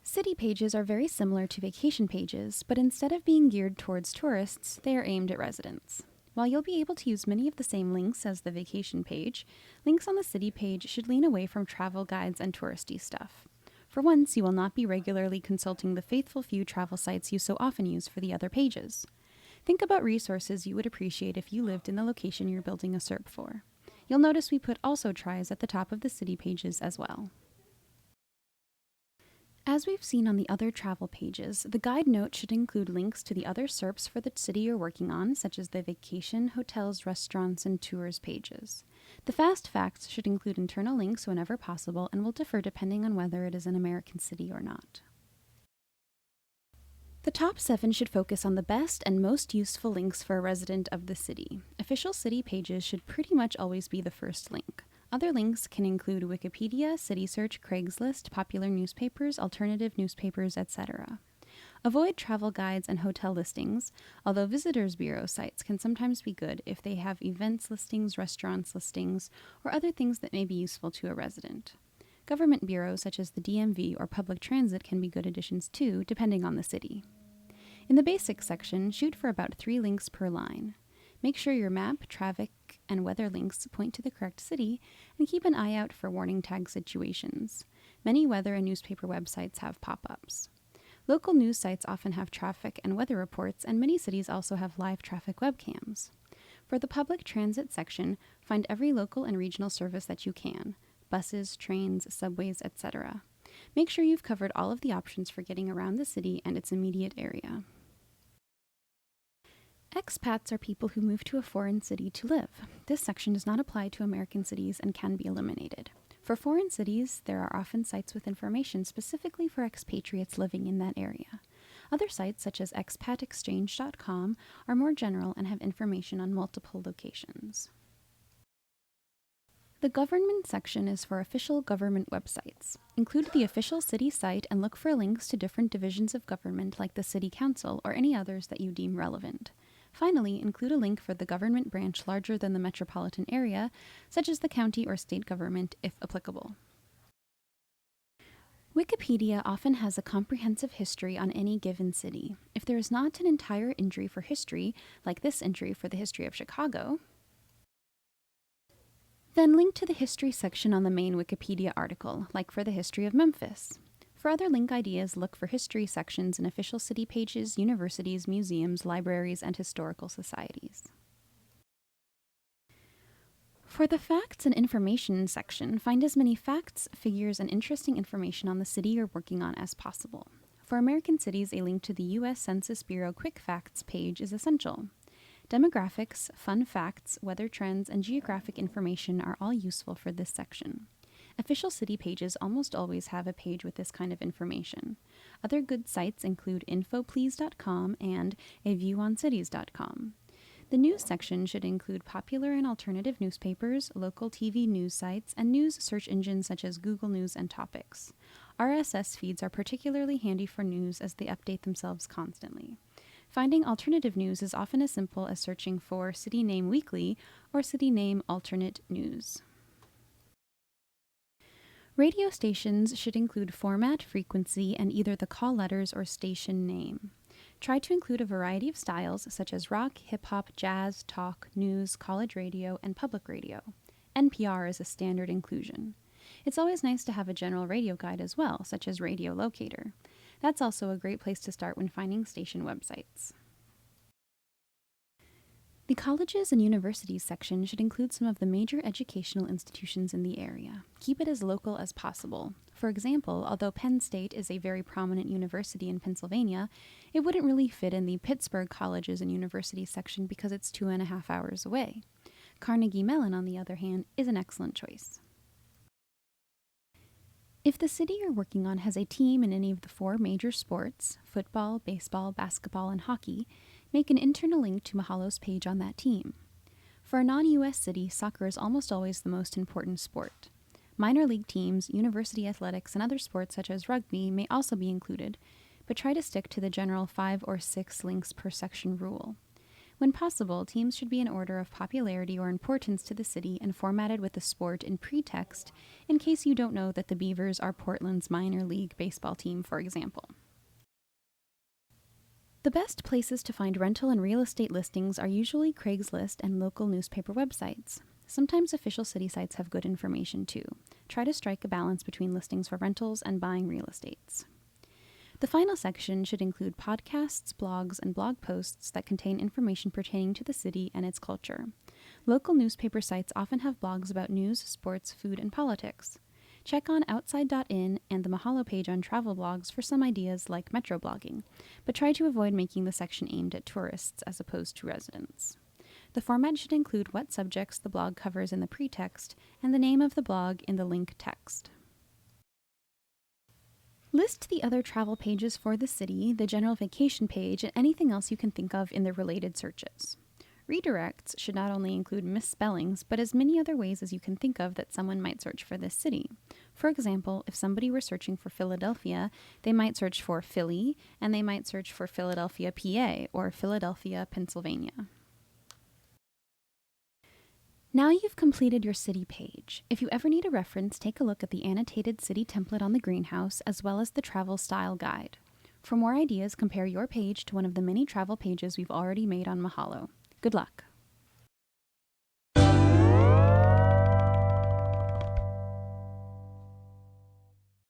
City pages are very similar to vacation pages, but instead of being geared towards tourists, they are aimed at residents. While you'll be able to use many of the same links as the vacation page, links on the city page should lean away from travel guides and touristy stuff. For once, you will not be regularly consulting the faithful few travel sites you so often use for the other pages. Think about resources you would appreciate if you lived in the location you're building a SERP for. You'll notice we put also tries at the top of the city pages as well. As we've seen on the other travel pages, the guide note should include links to the other SERPs for the city you're working on, such as the vacation, hotels, restaurants, and tours pages. The fast facts should include internal links whenever possible and will differ depending on whether it is an American city or not. The top 7 should focus on the best and most useful links for a resident of the city. Official city pages should pretty much always be the first link. Other links can include Wikipedia, City Search, Craigslist, popular newspapers, alternative newspapers, etc. Avoid travel guides and hotel listings, although visitors bureau sites can sometimes be good if they have events listings, restaurants listings, or other things that may be useful to a resident. Government bureaus such as the DMV or public transit can be good additions too, depending on the city. In the basics section, shoot for about 3 links per line. Make sure your map, traffic, and weather links point to the correct city, and keep an eye out for warning tag situations. Many weather and newspaper websites have pop-ups. Local news sites often have traffic and weather reports, and many cities also have live traffic webcams. For the public transit section, find every local and regional service that you can: buses, trains, subways, etc. Make sure you've covered all of the options for getting around the city and its immediate area. Expats are people who move to a foreign city to live. This section does not apply to American cities and can be eliminated. For foreign cities, there are often sites with information specifically for expatriates living in that area. Other sites, such as expatexchange.com, are more general and have information on multiple locations. The government section is for official government websites. Include the official city site and look for links to different divisions of government like the city council or any others that you deem relevant. Finally, include a link for the government branch larger than the metropolitan area, such as the county or state government, if applicable. Wikipedia often has a comprehensive history on any given city. If there is not an entire entry for history, like this entry for the history of Chicago, then link to the history section on the main Wikipedia article, like for the history of Memphis. For other link ideas, look for history sections in official city pages, universities, museums, libraries, and historical societies. For the facts and information section, find as many facts, figures, and interesting information on the city you're working on as possible. For American cities, a link to the U.S. Census Bureau Quick Facts page is essential. Demographics, fun facts, weather trends, and geographic information are all useful for this section. Official city pages almost always have a page with this kind of information. Other good sites include infoplease.com and aviewоncities.com. The news section should include popular and alternative newspapers, local TV news sites, and news search engines such as Google News and Topics. RSS feeds are particularly handy for news as they update themselves constantly. Finding alternative news is often as simple as searching for City Name Weekly or City Name Alternate News. Radio stations should include format, frequency, and either the call letters or station name. Try to include a variety of styles such as rock, hip-hop, jazz, talk, news, college radio, and public radio. NPR is a standard inclusion. It's always nice to have a general radio guide as well, such as Radio Locator. That's also a great place to start when finding station websites. The colleges and universities section should include some of the major educational institutions in the area. Keep it as local as possible. For example, although Penn State is a very prominent university in Pennsylvania, it wouldn't really fit in the Pittsburgh colleges and universities section because it's 2.5 hours away. Carnegie Mellon, on the other hand, is an excellent choice. If the city you're working on has a team in any of the 4 major sports, football, baseball, basketball, and hockey, make an internal link to Mahalo's page on that team. For a non-U.S. city, soccer is almost always the most important sport. Minor league teams, university athletics, and other sports such as rugby may also be included, but try to stick to the general 5 or 6 links per section rule. When possible, teams should be in order of popularity or importance to the city and formatted with the sport in pretext, in case you don't know that the Beavers are Portland's minor league baseball team, for example. The best places to find rental and real estate listings are usually Craigslist and local newspaper websites. Sometimes official city sites have good information too. Try to strike a balance between listings for rentals and buying real estates. The final section should include podcasts, blogs, and blog posts that contain information pertaining to the city and its culture. Local newspaper sites often have blogs about news, sports, food, and politics. Check on outside.in and the Mahalo page on travel blogs for some ideas like metro blogging, but try to avoid making the section aimed at tourists as opposed to residents. The format should include what subjects the blog covers in the pretext and the name of the blog in the link text. List the other travel pages for the city, the general vacation page, and anything else you can think of in the related searches. Redirects should not only include misspellings, but as many other ways as you can think of that someone might search for this city. For example, if somebody were searching for Philadelphia, they might search for Philly, and they might search for Philadelphia, PA, or Philadelphia, Pennsylvania. Now you've completed your city page. If you ever need a reference, take a look at the annotated city template on the greenhouse, as well as the travel style guide. For more ideas, compare your page to one of the many travel pages we've already made on Mahalo. Good luck!